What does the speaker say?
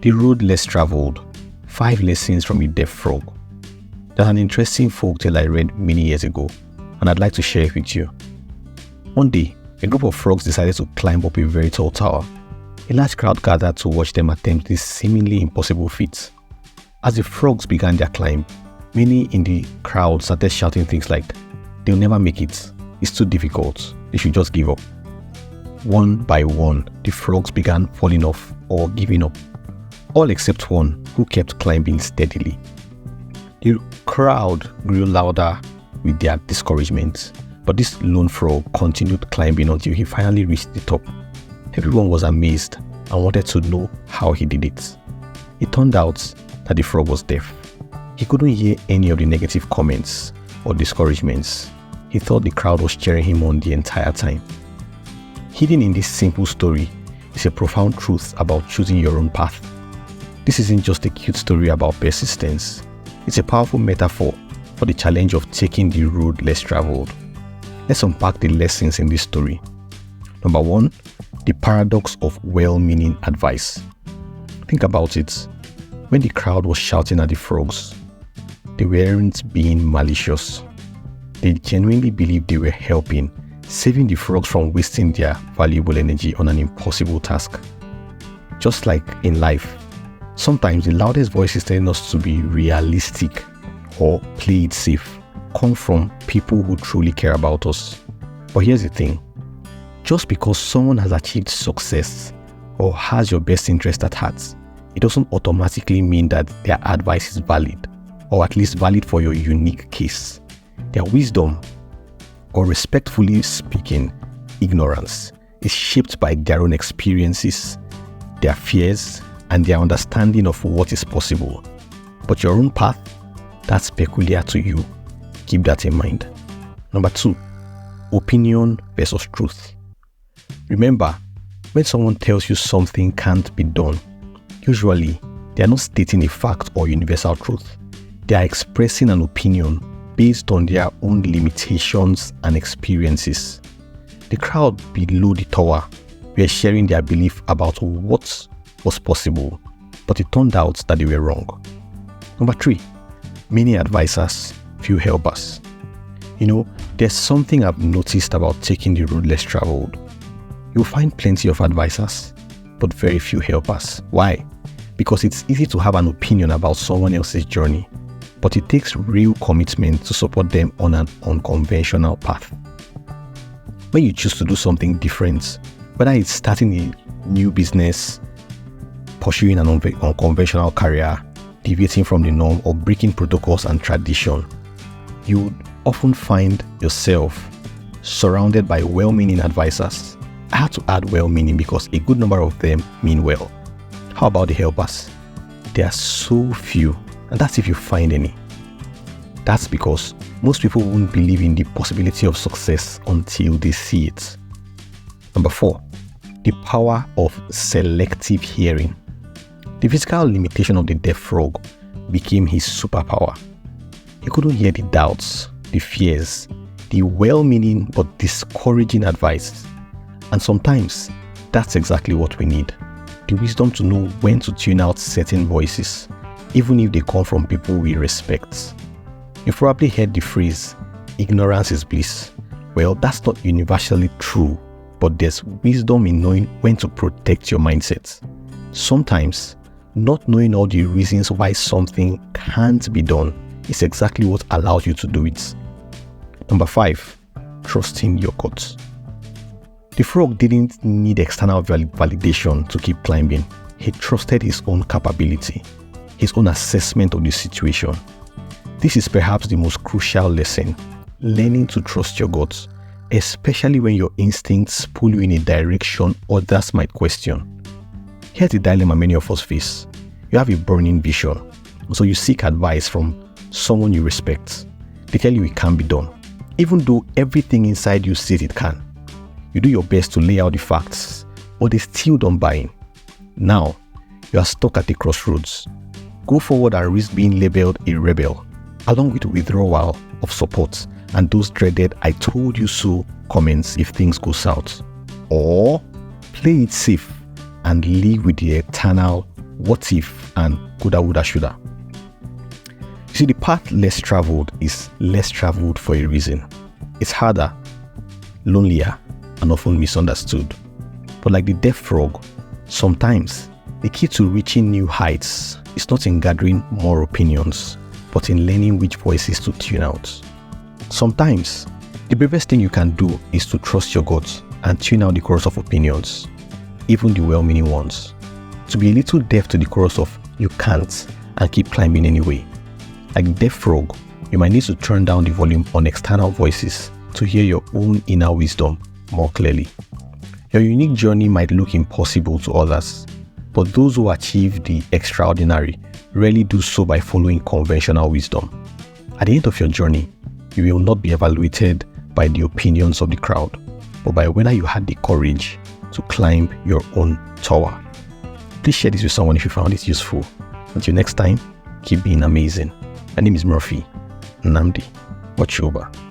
The road less traveled. 5 lessons from a deaf frog. There's an interesting folktale I read many years ago, and I'd like to share it with you. One day, a group of frogs decided to climb up a very tall tower. A large crowd gathered to watch them attempt this seemingly impossible feat. As the frogs began their climb, many in the crowd started shouting things like, "They'll never make it. It's too difficult. They should just give up." One by one, the frogs began falling off or giving up, all except one who kept climbing steadily. The crowd grew louder with their discouragement, but this lone frog continued climbing until he finally reached the top. Everyone was amazed and wanted to know how he did it. It turned out that the frog was deaf. He couldn't hear any of the negative comments or discouragements. He thought the crowd was cheering him on the entire time. Hidden in this simple story is a profound truth about choosing your own path. This isn't just a cute story about persistence. It's a powerful metaphor for the challenge of taking the road less traveled. Let's unpack the lessons in this story. Number 1, the paradox of well-meaning advice. Think about it. When the crowd was shouting at the frogs, they weren't being malicious. They genuinely believed they were helping, saving the frogs from wasting their valuable energy on an impossible task. Just like in life, sometimes the loudest voices telling us to be realistic or play it safe come from people who truly care about us. But here's the thing. Just because someone has achieved success or has your best interest at heart, it doesn't automatically mean that their advice is valid, or at least valid for your unique case. Their wisdom, or respectfully speaking, ignorance, is shaped by their own experiences, their fears, and their understanding of what is possible. But your own path, that's peculiar to you. Keep that in mind. Number 2, opinion versus truth. Remember, when someone tells you something can't be done, usually they are not stating a fact or universal truth. They are expressing an opinion based on their own limitations and experiences. The crowd below the tower were sharing their belief about what was possible, but it turned out that they were wrong. Number 3, many advisors, few helpers. There's something I've noticed about taking the road less traveled. You'll find plenty of advisors, but very few helpers. Why? Because it's easy to have an opinion about someone else's journey, but it takes real commitment to support them on an unconventional path. When you choose to do something different, whether it's starting a new business, pursuing an unconventional career, deviating from the norm, or breaking protocols and tradition, you would often find yourself surrounded by well-meaning advisors. I had to add well-meaning because a good number of them mean well. How about the helpers? There are so few, and that's if you find any. That's because most people won't believe in the possibility of success until they see it. Number 4, the power of selective hearing. The physical limitation of the deaf frog became his superpower. He couldn't hear the doubts, the fears, the well-meaning but discouraging advice. And sometimes, that's exactly what we need. The wisdom to know when to tune out certain voices, even if they come from people we respect. You've probably heard the phrase, ignorance is bliss. Well, that's not universally true, but there's wisdom in knowing when to protect your mindset. Sometimes, not knowing all the reasons why something can't be done is exactly what allows you to do it. Number 5, trusting your gut. The frog didn't need external validation to keep climbing. He trusted his own capability, his own assessment of the situation. This is perhaps the most crucial lesson, learning to trust your gut, especially when your instincts pull you in a direction others might question. Here's the dilemma many of us face. You have a burning vision, so you seek advice from someone you respect. They tell you it can't be done, even though everything inside you says it can. You do your best to lay out the facts, but they still don't buy in. Now, you are stuck at a crossroads. Go forward and risk being labeled a rebel, along with withdrawal of support and those dreaded "I told you so" comments if things go south. Or play it safe and live with the eternal what if, and coulda, woulda, shoulda. You see, the path less traveled is less traveled for a reason. It's harder, lonelier, and often misunderstood. But like the deaf frog, sometimes the key to reaching new heights is not in gathering more opinions, but in learning which voices to tune out. Sometimes, the bravest thing you can do is to trust your gut and tune out the chorus of opinions, even the well-meaning ones. To be a little deaf to the chorus of "you can't" and keep climbing anyway. Like the deaf frog, you might need to turn down the volume on external voices to hear your own inner wisdom more clearly. Your unique journey might look impossible to others, but those who achieve the extraordinary rarely do so by following conventional wisdom. At the end of your journey, you will not be evaluated by the opinions of the crowd, but by whether you had the courage to climb your own tower. Please share this with someone if you found it useful. Until next time, keep being amazing. My name is Murphy Nnamdi Ochoba.